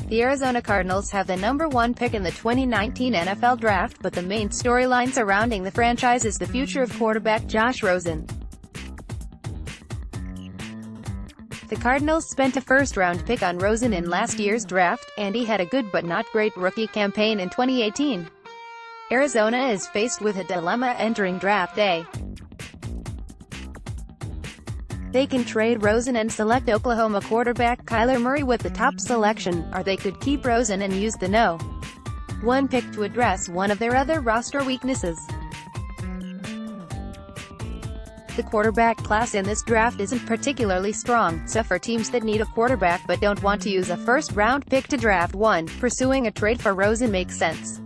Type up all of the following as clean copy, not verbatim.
The Arizona Cardinals have the #1 pick in the 2019 NFL Draft, but the main storyline surrounding the franchise is the future of quarterback Josh Rosen. The Cardinals spent a first-round pick on Rosen in last year's draft, and he had a good but not great rookie campaign in 2018. Arizona is faced with a dilemma entering draft day. They can trade Rosen and select Oklahoma quarterback Kyler Murray with the top selection, or they could keep Rosen and use the #1 pick to address one of their other roster weaknesses. The quarterback class in this draft isn't particularly strong, so for teams that need a quarterback but don't want to use a first-round pick to draft one, pursuing a trade for Rosen makes sense.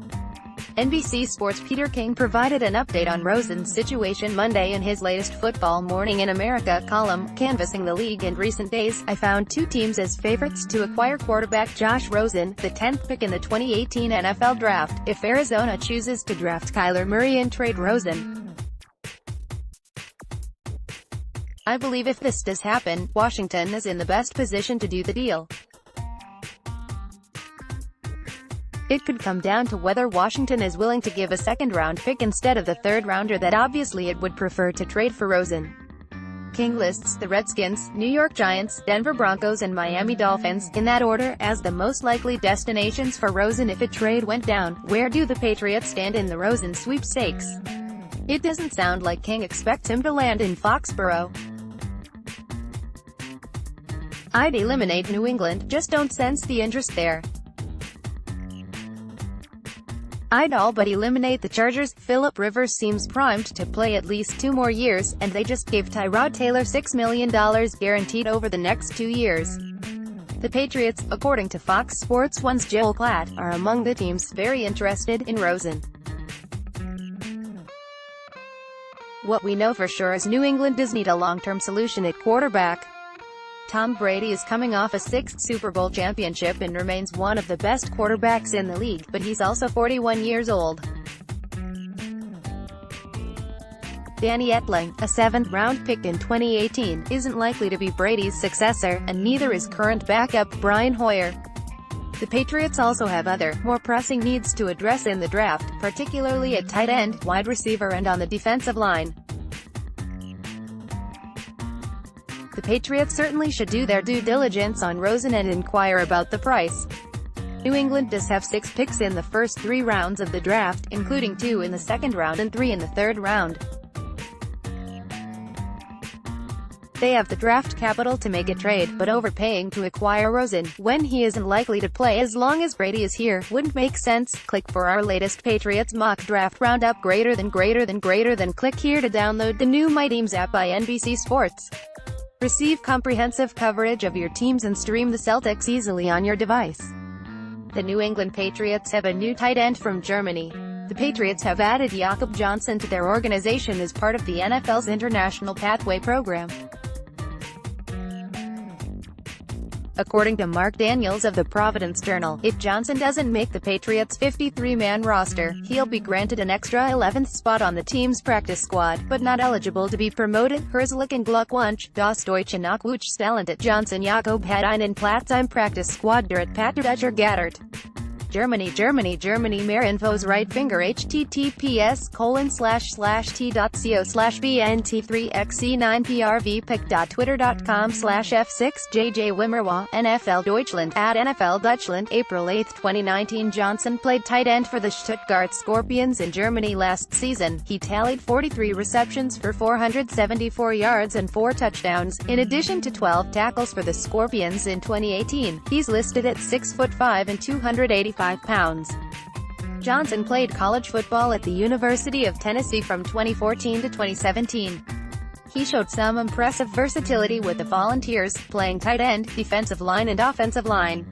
NBC Sports' Peter King provided an update on Rosen's situation Monday in his latest Football Morning in America column, canvassing the league in recent days. I found two teams as favorites to acquire quarterback Josh Rosen, the 10th pick in the 2018 NFL Draft, if Arizona chooses to draft Kyler Murray and trade Rosen. I believe if this does happen, Washington is in the best position to do the deal. It could come down to whether Washington is willing to give a second-round pick instead of the third-rounder that obviously it would prefer to trade for Rosen. King lists the Redskins, New York Giants, Denver Broncos and Miami Dolphins, in that order, as the most likely destinations for Rosen if a trade went down. Where do the Patriots stand in the Rosen sweepstakes? It doesn't sound like King expects him to land in Foxborough. I'd eliminate New England, just don't sense the interest there. I'd all but eliminate the Chargers. Philip Rivers seems primed to play at least 2 more years, and they just gave Tyrod Taylor $6 million guaranteed over the next 2 years. The Patriots, according to Fox Sports 1's Joel Klatt, are among the teams very interested in Rosen. What we know for sure is New England does need a long-term solution at quarterback. Tom Brady is coming off a 6th Super Bowl championship and remains one of the best quarterbacks in the league, but he's also 41 years old. Danny Etling, a 7th-round pick in 2018, isn't likely to be Brady's successor, and neither is current backup Brian Hoyer. The Patriots also have other, more pressing needs to address in the draft, particularly at tight end, wide receiver and on the defensive line. The Patriots certainly should do their due diligence on Rosen and inquire about the price. New England does have 6 picks in the first 3 rounds of the draft, including 2 in the second round and 3 in the third round. They have the draft capital to make a trade, but overpaying to acquire Rosen, when he isn't likely to play as long as Brady is here, wouldn't make sense. Click for our latest Patriots mock draft roundup. Click here to download the new My Teams app by NBC Sports. Receive comprehensive coverage of your teams and stream the Celtics easily on your device. The New England Patriots have a new tight end from Germany. The Patriots have added Jakob Johnson to their organization as part of the NFL's International Pathway program. According to Mark Daniels of the Providence Journal, if Johnson doesn't make the Patriots' 53-man roster, he'll be granted an extra 11th spot on the team's practice squad, but not eligible to be promoted. Herzlichen Glückwunsch, das deutsche Nachwuchstalent at Johnson Jakob hat einen Platz im Practice Squad der Patriotischer Gattert. Germany. Mehr infos right finger https://t.co/bnt3xc9prvpic.twitter.com/f6jj Wimmerwa, NFL Deutschland, at NFL Deutschland, April 8, 2019. Johnson played tight end for the Stuttgart Scorpions in Germany last season. He tallied 43 receptions for 474 yards and 4 touchdowns, in addition to 12 tackles for the Scorpions in 2018. He's listed at 6'5" and 285 pounds. Johnson played college football at the University of Tennessee from 2014 to 2017. He showed some impressive versatility with the Volunteers, playing tight end, defensive line and offensive line.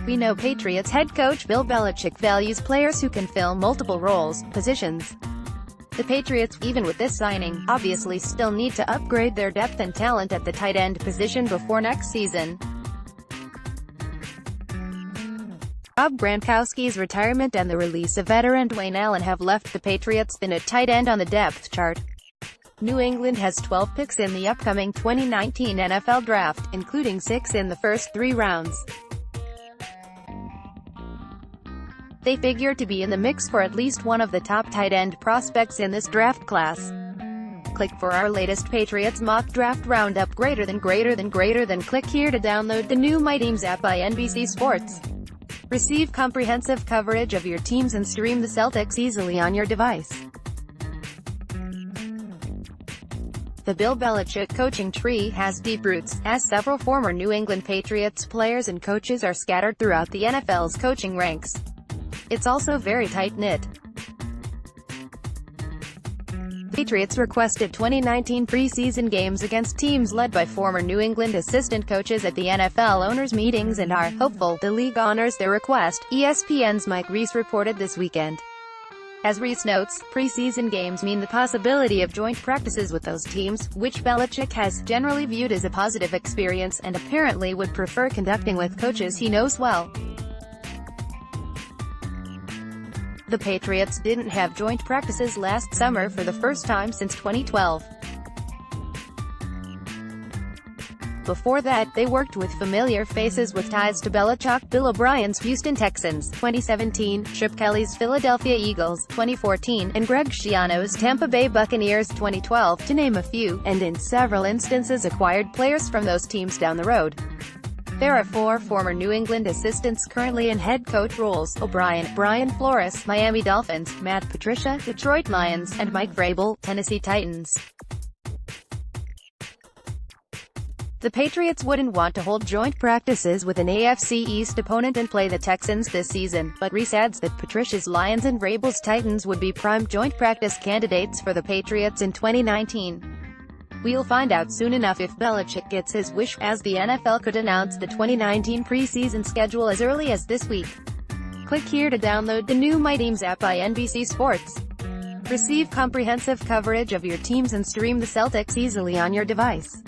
We know Patriots head coach Bill Belichick values players who can fill multiple positions. The Patriots, even with this signing, obviously still need to upgrade their depth and talent at the tight end position before next season. Rob Gronkowski's retirement and the release of veteran Dwayne Allen have left the Patriots thin at tight end on the depth chart. New England has 12 picks in the upcoming 2019 NFL Draft, including 6 in the first 3 rounds. They figure to be in the mix for at least one of the top tight end prospects in this draft class. Click for our latest Patriots mock draft roundup. Greater than. Click here to download the new My Teams app by NBC Sports. Receive comprehensive coverage of your teams and stream the Celtics easily on your device. The Bill Belichick coaching tree has deep roots, as several former New England Patriots players and coaches are scattered throughout the NFL's coaching ranks. It's also very tight-knit. Patriots requested 2019 preseason games against teams led by former New England assistant coaches at the NFL owners' meetings and are hopeful the league honors their request, ESPN's Mike Reese reported this weekend. As Reese notes, preseason games mean the possibility of joint practices with those teams, which Belichick has generally viewed as a positive experience and apparently would prefer conducting with coaches he knows well. The Patriots didn't have joint practices last summer for the first time since 2012. Before that, they worked with familiar faces with ties to Belichick: Bill O'Brien's Houston Texans, 2017, Chip Kelly's Philadelphia Eagles, 2014, and Greg Schiano's Tampa Bay Buccaneers, 2012, to name a few, and in several instances acquired players from those teams down the road. There are 4 former New England assistants currently in head coach roles: O'Brien, Brian Flores, Miami Dolphins; Matt Patricia, Detroit Lions; and Mike Vrabel, Tennessee Titans. The Patriots wouldn't want to hold joint practices with an AFC East opponent and play the Texans this season, but Reese adds that Patricia's Lions and Vrabel's Titans would be prime joint practice candidates for the Patriots in 2019. We'll find out soon enough if Belichick gets his wish, as the NFL could announce the 2019 preseason schedule as early as this week. Click here to download the new My Teams app by NBC Sports. Receive comprehensive coverage of your teams and stream the Celtics easily on your device.